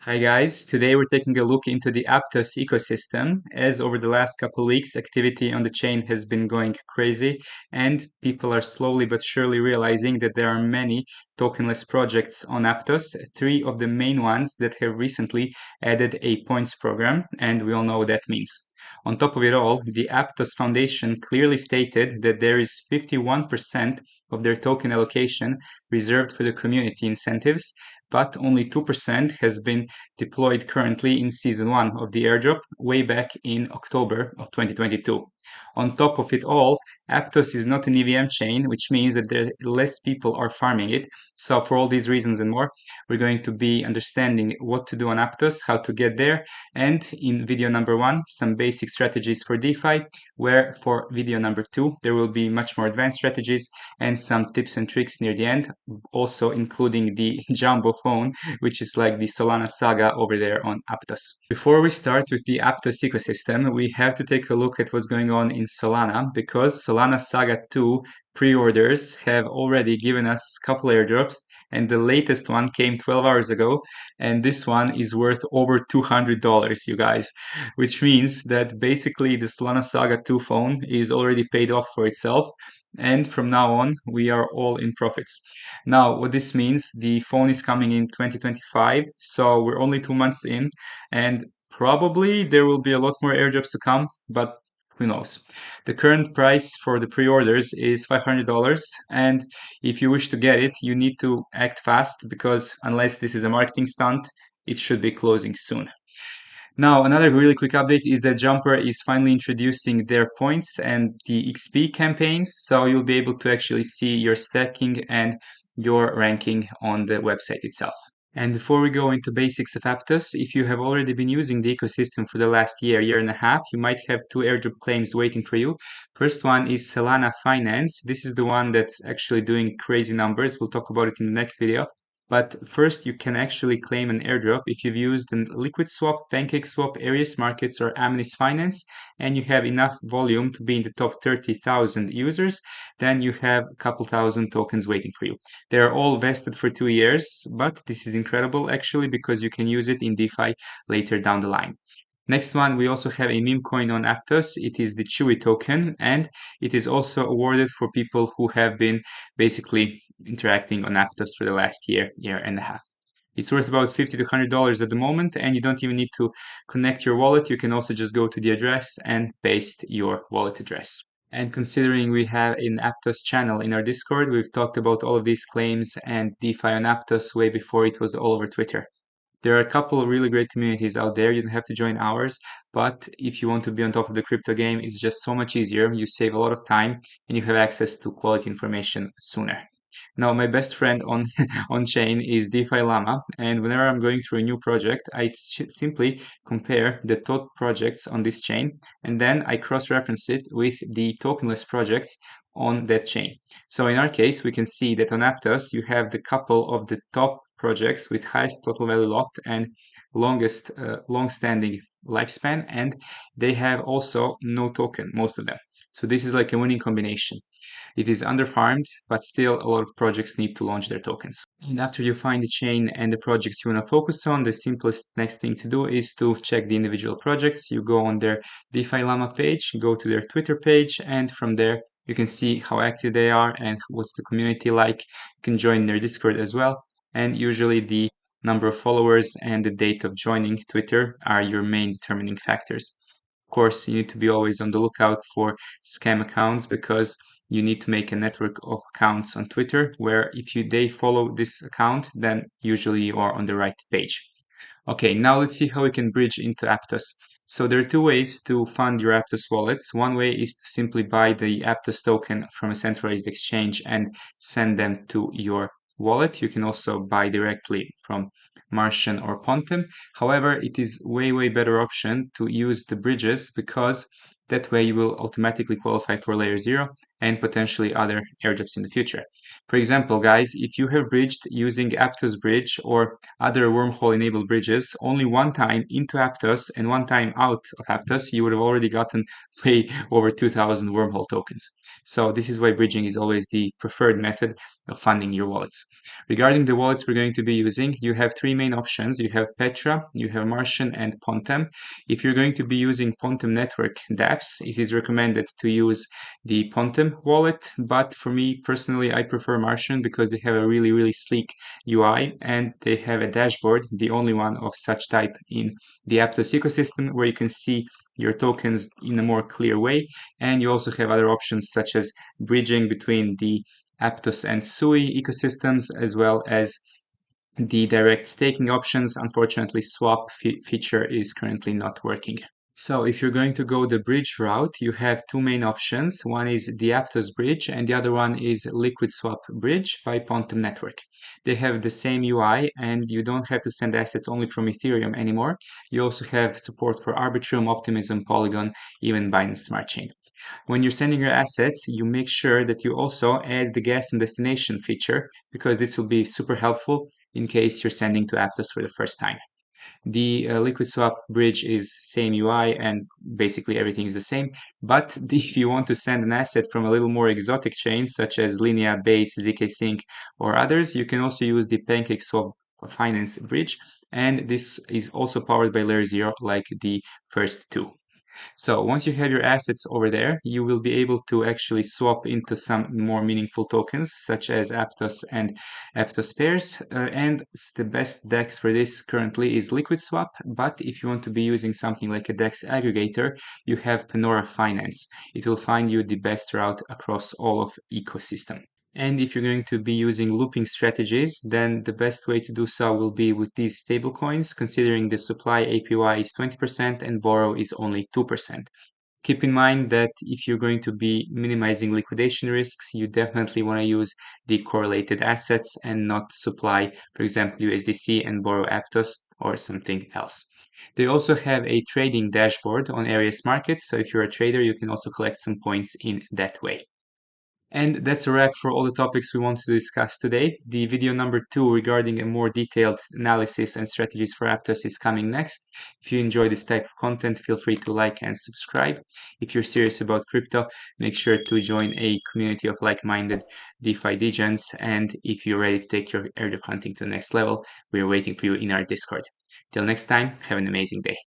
Hi guys, today we're taking a look into the Aptos ecosystem, as over the last couple of weeks activity on the chain has been going crazy and people are slowly but surely realizing that there are many tokenless projects on Aptos, three of the main ones that have recently added a points program, and we all know what that means. On top of it all, the Aptos Foundation clearly stated that there is 51% of their token allocation reserved for the community incentives, but only 2% has been deployed currently in Season 1 of the airdrop way back in October of 2022. On top of it all, Aptos is not an EVM chain, which means that less people are farming it. So for all these reasons and more, we're going to be understanding what to do on Aptos, how to get there, and in video number 1, some basic strategies for DeFi, where for video number 2, there will be much more advanced strategies and some tips and tricks near the end, also including the jumbo phone, which is like the Solana SAGA over there on Aptos. Before we start with the Aptos ecosystem, we have to take a look at what's going on in Solana, because Solana SAGA 2 pre-orders have already given us a couple airdrops, and the latest one came 12 hours ago, and this one is worth over $200, you guys, which means that basically the Solana SAGA 2 phone is already paid off for itself, and from now on we are all in profits. Now what this means, the phone is coming in 2025, so we're only 2 months in, and probably there will be a lot more airdrops to come, but who knows. The current price for the pre-orders is $500, and if you wish to get it, you need to act fast, because unless this is a marketing stunt, it should be closing soon. Now, another really quick update is that Jumper is finally introducing their points and the XP campaigns, so you'll be able to actually see your stacking and your ranking on the website itself. And before we go into basics of Aptos, if you have already been using the ecosystem for the last year and a half, you might have 2 airdrop claims waiting for you. First one is Cellana Finance. This is the one that's actually doing crazy numbers. We'll talk about it in the next video. But first, you can actually claim an airdrop if you've used an LiquidSwap, PancakeSwap, Aries Markets, or Amnis Finance, and you have enough volume to be in the top 30,000 users, then you have a couple thousand tokens waiting for you. They are all vested for 2 years, but this is incredible actually, because you can use it in DeFi later down the line. Next one, we also have a meme coin on Aptos. It is the Chewy token, and it is also awarded for people who have been basically interacting on Aptos for the last year and a half. It's worth about $50 to $100 at the moment, and you don't even need to connect your wallet. You can also just go to the address and paste your wallet address. And considering we have an Aptos channel in our Discord, we've talked about all of these claims and DeFi on Aptos way before it was all over Twitter. There are a couple of really great communities out there. You don't have to join ours, but if you want to be on top of the crypto game, it's just so much easier. You save a lot of time and you have access to quality information sooner. Now, my best friend on on chain is DefiLlama, and whenever I'm going through a new project, I simply compare the top projects on this chain, and then I cross-reference it with the tokenless projects on that chain. So in our case, we can see that on Aptos, you have the couple of the top projects with highest total value locked and longest long-standing lifespan, and they have also no token, most of them. So this is like a winning combination. It is underfarmed, but still a lot of projects need to launch their tokens. And after you find the chain and the projects you want to focus on, the simplest next thing to do is to check the individual projects. You go on their DefiLlama page, go to their Twitter page, and from there you can see how active they are and what's the community like. You can join their Discord as well. And usually the number of followers and the date of joining Twitter are your main determining factors. Of course, you need to be always on the lookout for scam accounts, because you need to make a network of accounts on Twitter where if they follow this account, then usually you are on the right page. Okay, now let's see how we can bridge into Aptos. So there are 2 ways to fund your Aptos wallets. One way is to simply buy the Aptos token from a centralized exchange and send them to your wallet. You can also buy directly from Martian or Pontem. However, it is way better option to use the bridges, because that way you will automatically qualify for layer 0 and potentially other airdrops in the future. For example, guys, if you have bridged using Aptos Bridge or other wormhole-enabled bridges only one time into Aptos and one time out of Aptos, you would have already gotten way over 2,000 wormhole tokens. So this is why bridging is always the preferred method of funding your wallets. Regarding the wallets we're going to be using, you have three main options. You have Petra, you have Martian, and Pontem. If you're going to be using Pontem Network dApps, it is recommended to use the Pontem wallet, but for me personally, I prefer Martian because they have a really sleek UI and they have a dashboard, the only one of such type in the Aptos ecosystem, where you can see your tokens in a more clear way, and you also have other options such as bridging between the Aptos and Sui ecosystems, as well as the direct staking options. Unfortunately, swap feature is currently not working. So if you're going to go the bridge route, you have two main options. One is the Aptos bridge and the other one is Liquid Swap Bridge by Pontem Network. They have the same UI and you don't have to send assets only from Ethereum anymore. You also have support for Arbitrum, Optimism, Polygon, even Binance Smart Chain. When you're sending your assets, you make sure that you also add the gas and destination feature, because this will be super helpful in case you're sending to Aptos for the first time. The Liquid Swap bridge is same UI and basically everything is the same. But if you want to send an asset from a little more exotic chains such as Linea, Base, ZkSync, or others, you can also use the PancakeSwap Finance bridge. And this is also powered by Layer 0 like the first two. So once you have your assets over there, you will be able to actually swap into some more meaningful tokens, such as Aptos and Aptos pairs. And the best DEX for this currently is Liquid Swap. But if you want to be using something like a DEX aggregator, you have Panora Finance. It will find you the best route across all of ecosystem. And if you're going to be using looping strategies, then the best way to do so will be with these stablecoins, considering the supply APY is 20% and borrow is only 2%. Keep in mind that if you're going to be minimizing liquidation risks, you definitely want to use the correlated assets and not supply, for example, USDC and borrow Aptos or something else. They also have a trading dashboard on various markets, so if you're a trader, you can also collect some points in that way. And that's a wrap for all the topics we want to discuss today. The video number 2 regarding a more detailed analysis and strategies for Aptos is coming next. If you enjoy this type of content, feel free to like and subscribe. If you're serious about crypto, make sure to join a community of like-minded DeFi degens. And if you're ready to take your airdrop hunting to the next level, we're waiting for you in our Discord. Till next time, have an amazing day.